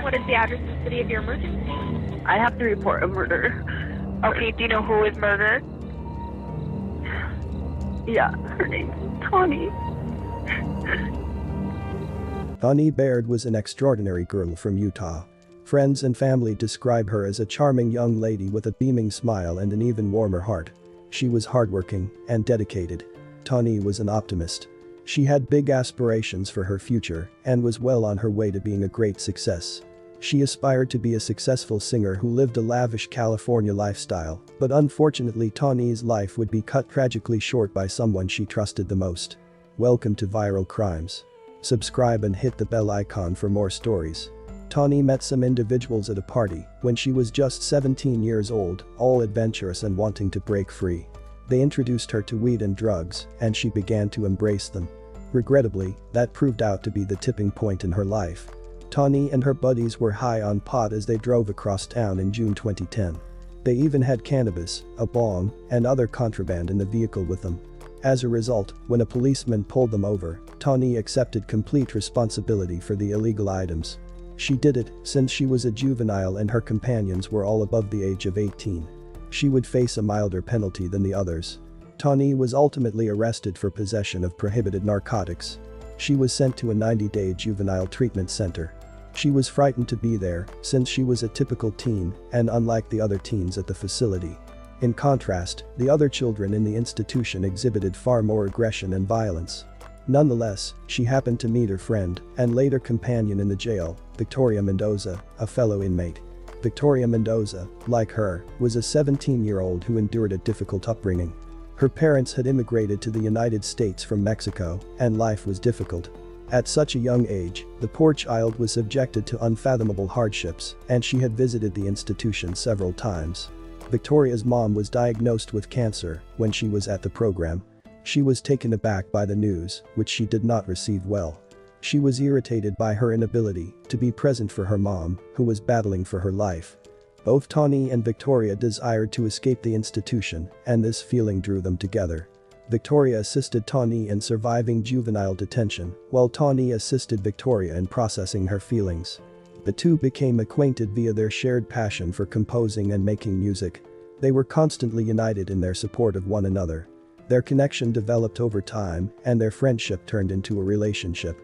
What is the address and city of your emergency? I have to report a murder. Okay, do you know who was murdered? Yeah, her name's Tawny. Tawnee Baird was an extraordinary girl from Utah. Friends and family describe her as a charming young lady with a beaming smile and an even warmer heart. She was hardworking and dedicated. Tawny was an optimist. She had big aspirations for her future and was well on her way to being a great success. She aspired to be a successful singer who lived a lavish California lifestyle, but unfortunately Tawny's life would be cut tragically short by someone she trusted the most. Welcome to Viral Crimes. Subscribe and hit the bell icon for more stories. Tawny met some individuals at a party when she was just 17 years old, all adventurous and wanting to break free. They introduced her to weed and drugs, and she began to embrace them. Regrettably, that proved out to be the tipping point in her life. Tawny and her buddies were high on pot as they drove across town in June 2010. They even had cannabis, a bong, and other contraband in the vehicle with them. As a result, when a policeman pulled them over, Tawny accepted complete responsibility for the illegal items. She did it since she was a juvenile and her companions were all above the age of 18. She would face a milder penalty than the others. Tawny was ultimately arrested for possession of prohibited narcotics. She was sent to a 90-day juvenile treatment center. She was frightened to be there since she was a typical teen and unlike the other teens at the facility. In contrast, the other children in the institution exhibited far more aggression and violence. Nonetheless, she happened to meet her friend and later companion in the jail, Victoria Mendoza, a fellow inmate. Victoria Mendoza, like her, was a 17-year-old who endured a difficult upbringing. Her parents had immigrated to the United States from Mexico, and life was difficult. At such a young age, the poor child was subjected to unfathomable hardships, and she had visited the institution several times. Victoria's mom was diagnosed with cancer when she was at the program. She was taken aback by the news, which she did not receive well. She was irritated by her inability to be present for her mom, who was battling for her life. Both Tawny and Victoria desired to escape the institution, and this feeling drew them together. Victoria assisted Tawny in surviving juvenile detention, while Tawny assisted Victoria in processing her feelings. The two became acquainted via their shared passion for composing and making music. They were constantly united in their support of one another. Their connection developed over time, and their friendship turned into a relationship.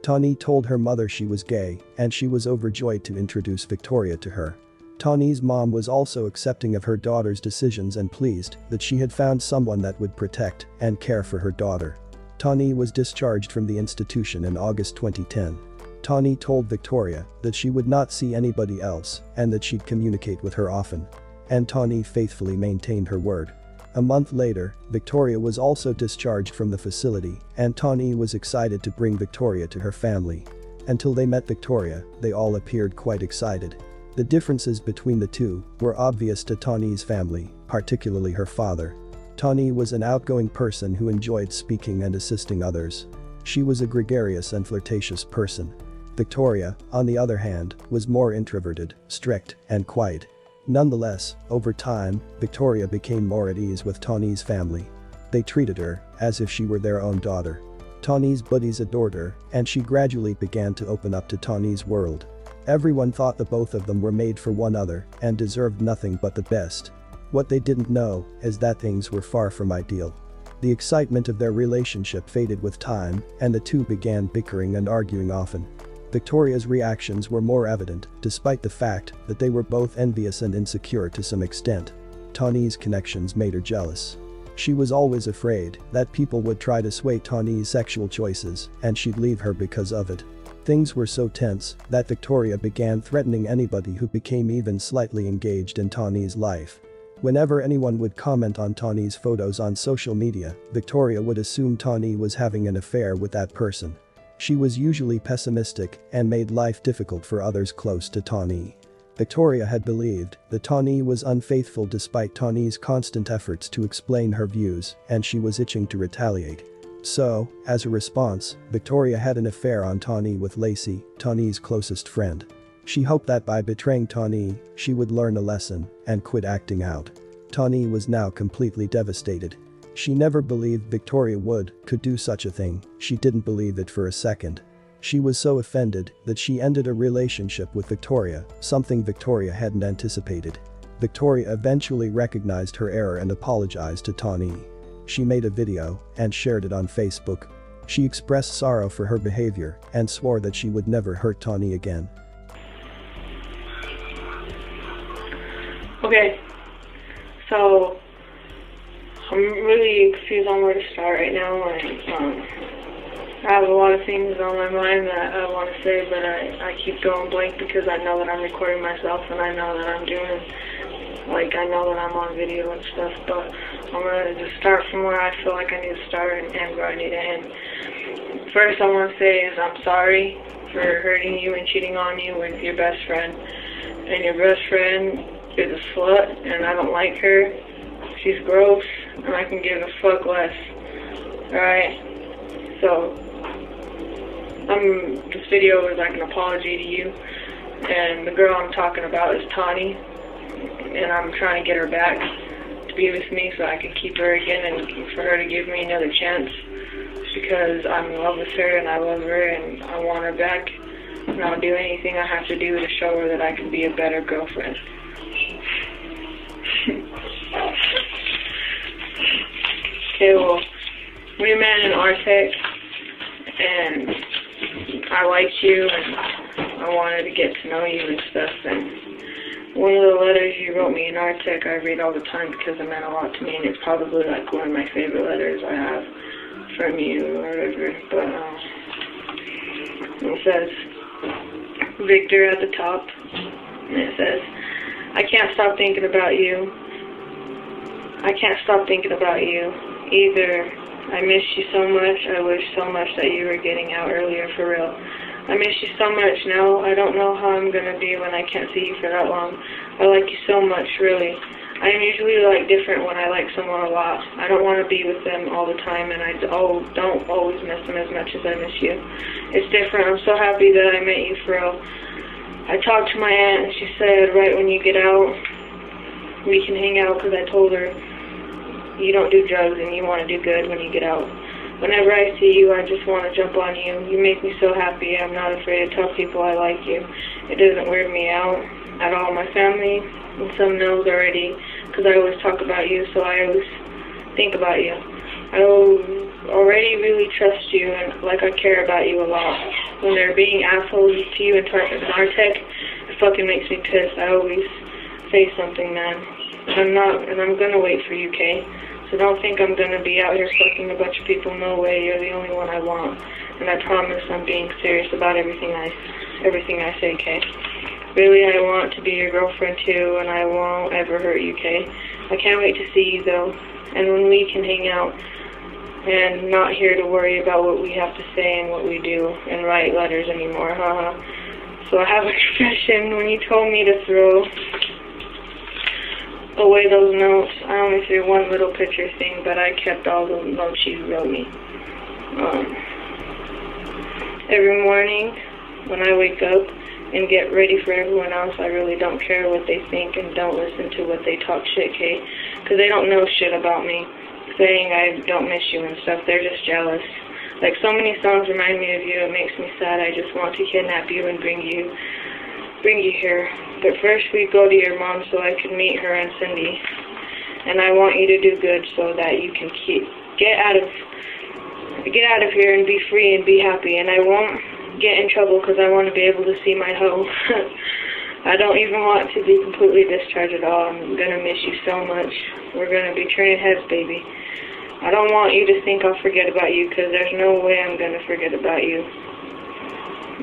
Tawny told her mother she was gay, and she was overjoyed to introduce Victoria to her. Tawny's mom was also accepting of her daughter's decisions and pleased that she had found someone that would protect and care for her daughter. Tawny was discharged from the institution in August 2010. Tawny told Victoria that she would not see anybody else and that she'd communicate with her often. And Tawny faithfully maintained her word. A month later, Victoria was also discharged from the facility, and Tawny was excited to bring Victoria to her family. Until they met Victoria, they all appeared quite excited. The differences between the two were obvious to Tawny's family, particularly her father. Tawny was an outgoing person who enjoyed speaking and assisting others. She was a gregarious and flirtatious person. Victoria, on the other hand, was more introverted, strict, and quiet. Nonetheless, over time, Victoria became more at ease with Tawny's family. They treated her as if she were their own daughter. Tawny's buddies adored her, and she gradually began to open up to Tawny's world. Everyone thought the both of them were made for one another and deserved nothing but the best. What they didn't know is that things were far from ideal. The excitement of their relationship faded with time, and the two began bickering and arguing often. Victoria's reactions were more evident, despite the fact that they were both envious and insecure to some extent. Tawny's connections made her jealous. She was always afraid that people would try to sway Tawny's sexual choices, and she'd leave her because of it. Things were so tense that Victoria began threatening anybody who became even slightly engaged in Tawny's life. Whenever anyone would comment on Tawny's photos on social media, Victoria would assume Tawny was having an affair with that person. She was usually pessimistic and made life difficult for others close to Tawny. Victoria had believed that Tawny was unfaithful despite Tawny's constant efforts to explain her views, and she was itching to retaliate. So, as a response, Victoria had an affair on Tawny with Lacey, Tawny's closest friend. She hoped that by betraying Tawny, she would learn a lesson and quit acting out. Tawny was now completely devastated. She never believed Victoria could do such a thing. She didn't believe it for a second. She was so offended that she ended a relationship with Victoria, something Victoria hadn't anticipated. Victoria eventually recognized her error and apologized to Tawny. She made a video and shared it on Facebook. She expressed sorrow for her behavior and swore that she would never hurt Tawny again. Okay, so I'm really confused on where to start right now, and I have a lot of things on my mind that I want to say, but I keep going blank because I know that I'm recording myself and I know that I'm doing, I know that I'm on video and stuff, but I'm going to just start from where I feel like I need to start and end where I need to end. First I want to say is I'm sorry for hurting you and cheating on you with your best friend. And your best friend is a slut, and I don't like her. She's gross, and I can give a fuck less. Alright? So, this video is like an apology to you. And the girl I'm talking about is Tawny. And I'm trying to get her back to be with me so I can keep her again and for her to give me another chance. Because I'm in love with her and I love her and I want her back. And I'll do anything I have to do to show her that I can be a better girlfriend. Okay, well, we met in Artec, and I liked you, and I wanted to get to know you and stuff, and one of the letters you wrote me in Artec I read all the time because it meant a lot to me, and it's probably like one of my favorite letters I have from you, or whatever, but, it says, Victor at the top, and it says, I can't stop thinking about you. I can't stop thinking about you. Either I miss you so much, I wish so much that you were getting out earlier for real. I miss you so much now, I don't know how I'm gonna be when I can't see you for that long. I like you so much, really. I am usually different when I like someone a lot. I don't want to be with them all the time, and I don't always miss them as much as I miss you. It's different. I'm so happy that I met you for real. I talked to my aunt, and she said, right when you get out, we can hang out, because I told her you don't do drugs and you want to do good when you get out. Whenever I see you, I just want to jump on you. You make me so happy. I'm not afraid to tell people I like you. It doesn't weird me out at all. My family and some knows already, because I always talk about you, so I always think about you. I already really trust you, and I care about you a lot. When they're being assholes to you in Artec, it fucking makes me pissed. I always say something, man. And I'm gonna wait for you, Kay. So don't think I'm gonna be out here fucking a bunch of people. No way, you're the only one I want. And I promise I'm being serious about everything I say, Kay. Really, I want to be your girlfriend too, and I won't ever hurt you, Kay. I can't wait to see you though, and when we can hang out and not here to worry about what we have to say and what we do and write letters anymore, haha. So I have a confession. When you told me to throw away those notes, I only threw one little picture thing, but I kept all the notes you wrote me. Every morning when I wake up and get ready for everyone else, I really don't care what they think and don't listen to what they talk shit, Kay, because they don't know shit about me. Saying I don't miss you and stuff, they're just jealous. So many songs remind me of you, it makes me sad. I just want to kidnap you and bring you here. But first we go to your mom so I can meet her and Cindy. And I want you to do good so that you can get out of here and be free and be happy. And I won't get in trouble because I want to be able to see my hoe. I don't even want to be completely discharged at all. I'm gonna miss you so much. We're gonna be turning heads, baby. I don't want you to think I'll forget about you, because there's no way I'm gonna forget about you.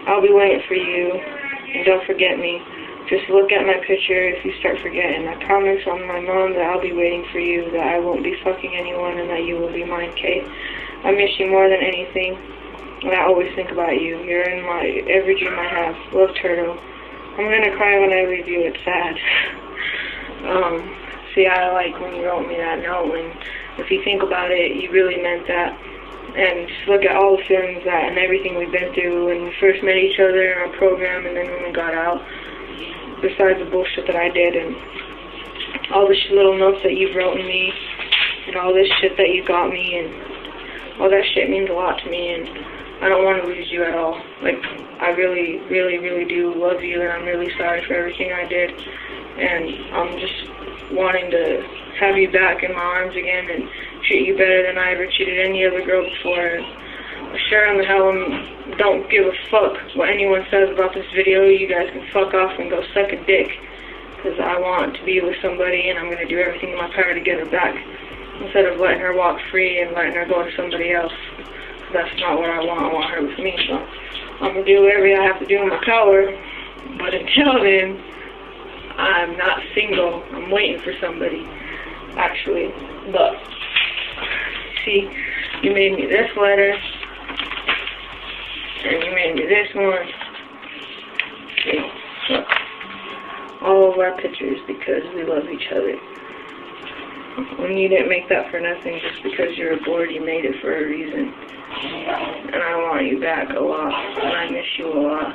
I'll be waiting for you, and don't forget me. Just look at my picture if you start forgetting. I promise on my mom that I'll be waiting for you, that I won't be fucking anyone, and that you will be mine, Kate. I miss you more than anything, and I always think about you. You're in every dream I have. Love, Turtle. I'm gonna cry when I leave you. It's sad. See, I like when you wrote me that note, and if you think about it, you really meant that. And just look at all the feelings and everything we've been through when we first met each other in our program, and then when we got out. Besides the bullshit that I did, and all the little notes that you've wrote me, and all this shit that you got me, and all that shit means a lot to me, and I don't want to lose you at all. Like, I really, really, really do love you, and I'm really sorry for everything I did. And I'm just wanting to have you back in my arms again and treat you better than I ever treated any other girl before. And sure in the hell don't give a fuck what anyone says about this video. You guys can fuck off and go suck a dick. Because I want to be with somebody, and I'm going to do everything in my power to get her back. Instead of letting her walk free and letting her go to somebody else. That's not what I want. I want her with me. So I'm going to do whatever I have to do in my power. But until then, I'm not single. I'm waiting for somebody. Actually, look. See, you made me this letter. And you made me this one. See, look. All of our pictures because we love each other. And you didn't make that for nothing just because you're bored. You made it for a reason. And I want you back a lot. And I miss you a lot.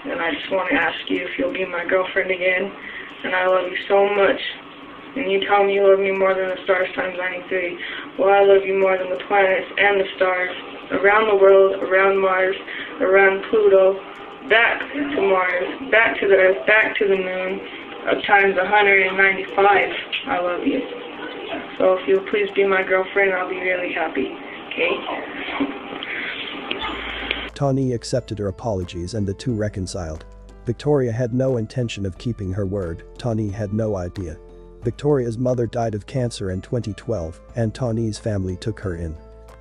And I just want to ask you if you'll be my girlfriend again. And I love you so much. And you tell me you love me more than the stars times 93. Well, I love you more than the planets and the stars. Around the world, around Mars, around Pluto. Back to Mars, back to the Earth, back to the Moon, times 195. I love you. So if you'll please be my girlfriend, I'll be really happy. Okay? Tawny accepted her apologies and the two reconciled. Victoria had no intention of keeping her word. Tawny had no idea. Victoria's mother died of cancer in 2012, and Tawny's family took her in.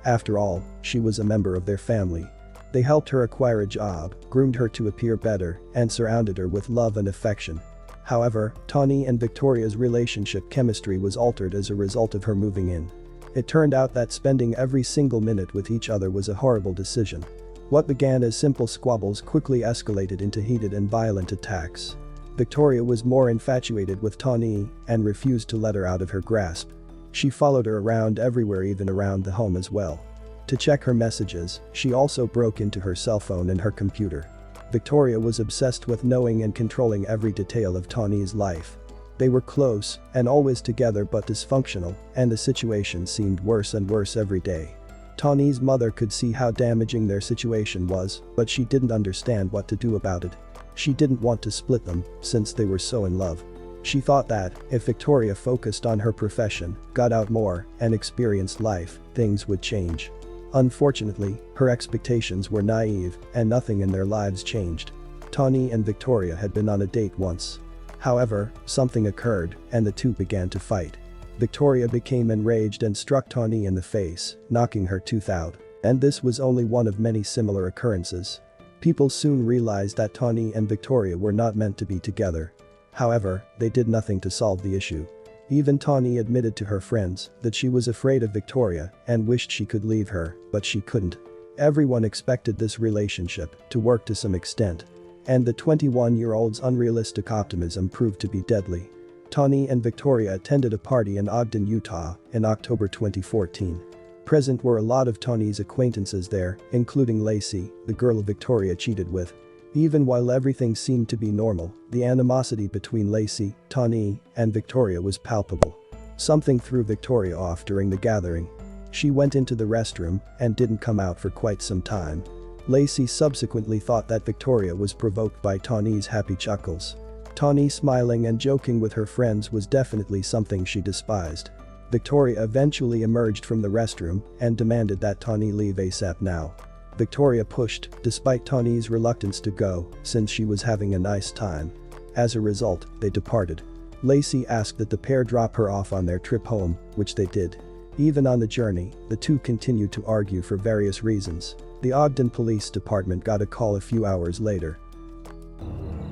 After all, she was a member of their family. They helped her acquire a job, groomed her to appear better, and surrounded her with love and affection. However, Tawny and Victoria's relationship chemistry was altered as a result of her moving in. It turned out that spending every single minute with each other was a horrible decision. What began as simple squabbles quickly escalated into heated and violent attacks. Victoria was more infatuated with Tawny and refused to let her out of her grasp. She followed her around everywhere, even around the home as well. To check her messages, she also broke into her cell phone and her computer. Victoria was obsessed with knowing and controlling every detail of Tawny's life. They were close and always together but dysfunctional, and the situation seemed worse and worse every day. Tawny's mother could see how damaging their situation was, but she didn't understand what to do about it. She didn't want to split them, since they were so in love. She thought that, if Victoria focused on her profession, got out more, and experienced life, things would change. Unfortunately, her expectations were naive, and nothing in their lives changed. Tawny and Victoria had been on a date once. However, something occurred, and the two began to fight. Victoria became enraged and struck Tawny in the face, knocking her tooth out. And this was only one of many similar occurrences. People soon realized that Tawny and Victoria were not meant to be together. However, they did nothing to solve the issue. Even Tawny admitted to her friends that she was afraid of Victoria and wished she could leave her, but she couldn't. Everyone expected this relationship to work to some extent. And the 21-year-old's unrealistic optimism proved to be deadly. Tawny and Victoria attended a party in Ogden, Utah, in October 2014. Present were a lot of Tawny's acquaintances there, including Lacey, the girl Victoria cheated with. Even while everything seemed to be normal, the animosity between Lacey, Tawny, and Victoria was palpable. Something threw Victoria off during the gathering. She went into the restroom and didn't come out for quite some time. Lacey subsequently thought that Victoria was provoked by Tawny's happy chuckles. Tawny smiling and joking with her friends was definitely something she despised. Victoria eventually emerged from the restroom and demanded that Tawny leave ASAP now. Victoria pushed, despite Tawny's reluctance to go, since she was having a nice time. As a result, they departed. Lacey asked that the pair drop her off on their trip home, which they did. Even on the journey, the two continued to argue for various reasons. The Ogden Police Department got a call a few hours later.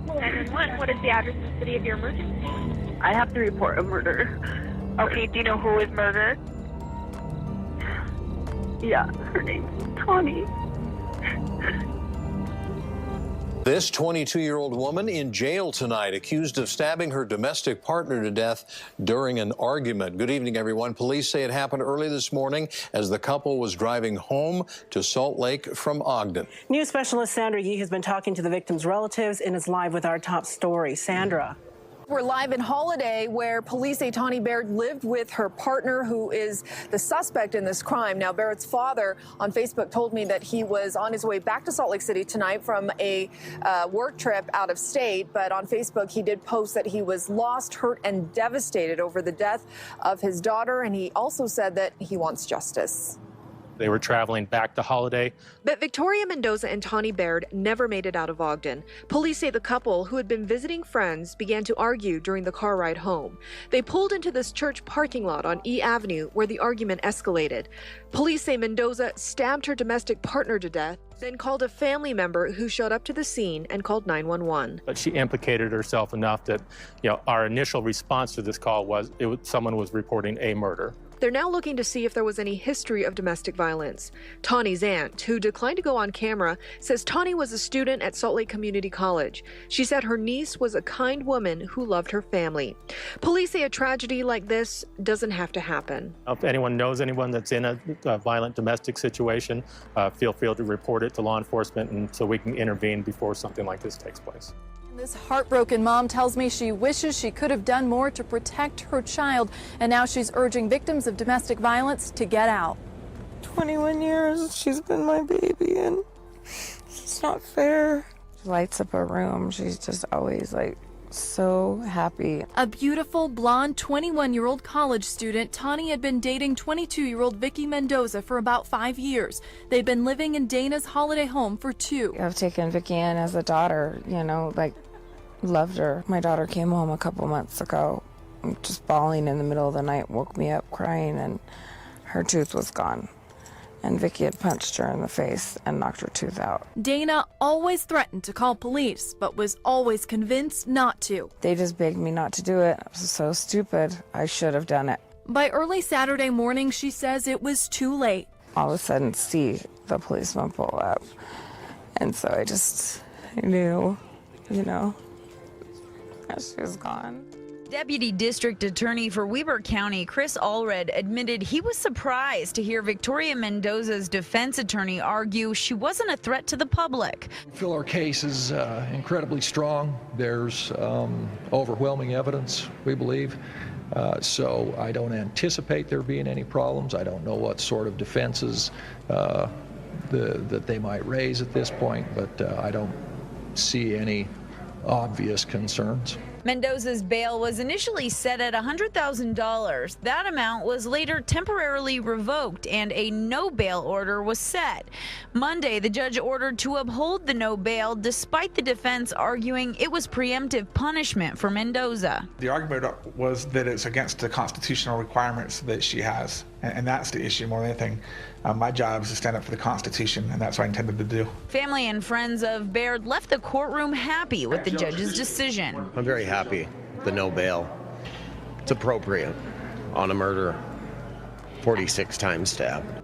911, what is the address and city of your emergency? I have to report a murder. Okay, do you know who was murdered? Yeah, her name's Tawny. This 22-year-old woman in jail tonight, accused of stabbing her domestic partner to death during an argument. Good evening, everyone. Police say it happened early this morning as the couple was driving home to Salt Lake from Ogden. News specialist Sandra Yee has been talking to the victim's relatives and is live with our top story. Sandra. We're live in Holiday, where police say Tawnee Baird lived with her partner, who is the suspect in this crime. Now, Baird's father on Facebook told me that he was on his way back to Salt Lake City tonight from a work trip out of state. But on Facebook, he did post that he was lost, hurt, and devastated over the death of his daughter. And he also said that he wants justice. They were traveling back to Holiday. But Victoria Mendoza and Tawnee Baird never made it out of Ogden. Police say the couple, who had been visiting friends, began to argue during the car ride home. They pulled into this church parking lot on E Avenue, where the argument escalated. Police say Mendoza stabbed her domestic partner to death, then called a family member who showed up to the scene and called 911. But she implicated herself enough that, our initial response to this call was someone was reporting a murder. They're now looking to see if there was any history of domestic violence. Tawny's aunt, who declined to go on camera, says Tawny was a student at Salt Lake Community College. She said her niece was a kind woman who loved her family. Police say a tragedy like this doesn't have to happen. If anyone knows anyone that's in a violent domestic situation, feel free to report it to law enforcement, and so we can intervene before something like this takes place. This heartbroken mom tells me she wishes she could have done more to protect her child, and now she's urging victims of domestic violence to get out. 21 years she's been my baby, and it's not fair. She lights up her room. She's just always so happy. A beautiful blonde 21-year-old college student, Tawny had been dating 22-year-old Vicky Mendoza for about 5 years. They'd been living in Dana's holiday home for 2. I've taken Vicky in as a daughter, loved her. My daughter came home a couple months ago, just bawling in the middle of the night, woke me up crying, and her tooth was gone. And Vicky had punched her in the face and knocked her tooth out. Dana always threatened to call police, but was always convinced not to. They just begged me not to do it. I was so stupid. I should have done it. By early Saturday morning, she says it was too late. All of a sudden, see the policeman pull up. And so I just knew, she was gone. Deputy District Attorney for Weber County, Chris Allred, admitted he was surprised to hear Victoria Mendoza's defense attorney argue she wasn't a threat to the public. I feel our case is incredibly strong. There's overwhelming evidence, we believe. So I don't anticipate there being any problems. I don't know what sort of defenses that they might raise at this point, but I don't see any obvious concerns. Mendoza's bail was initially set at $100,000. That amount was later temporarily revoked and a no bail order was set. Monday, the judge ordered to uphold the no bail despite the defense arguing it was preemptive punishment for Mendoza. The argument was that it's against the constitutional requirements that she has, and that's the issue more than anything. My job is to stand up for the Constitution, and that's what I intended to do. Family and friends of Baird left the courtroom happy with the judge's decision. I'm very happy. The no bail. It's appropriate on a murder. 46 times stabbed.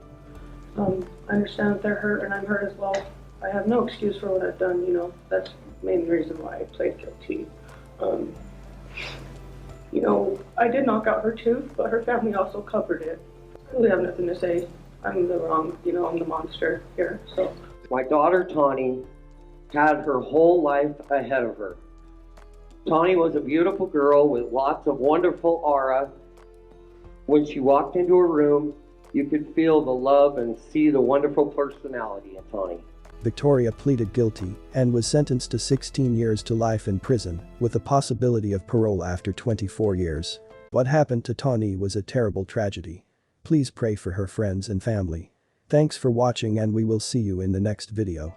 I understand that they're hurt, and I'm hurt as well. I have no excuse for what I've done, That's the main reason why I plead guilty. I did knock out her tooth, but her family also covered it. I really have nothing to say. I'm I'm the monster here, so. My daughter, Tawny, had her whole life ahead of her. Tawny was a beautiful girl with lots of wonderful aura. When she walked into a room, you could feel the love and see the wonderful personality of Tawny. Victoria pleaded guilty and was sentenced to 16 years to life in prison, with the possibility of parole after 24 years. What happened to Tawny was a terrible tragedy. Please pray for her friends and family. Thanks for watching, and we will see you in the next video.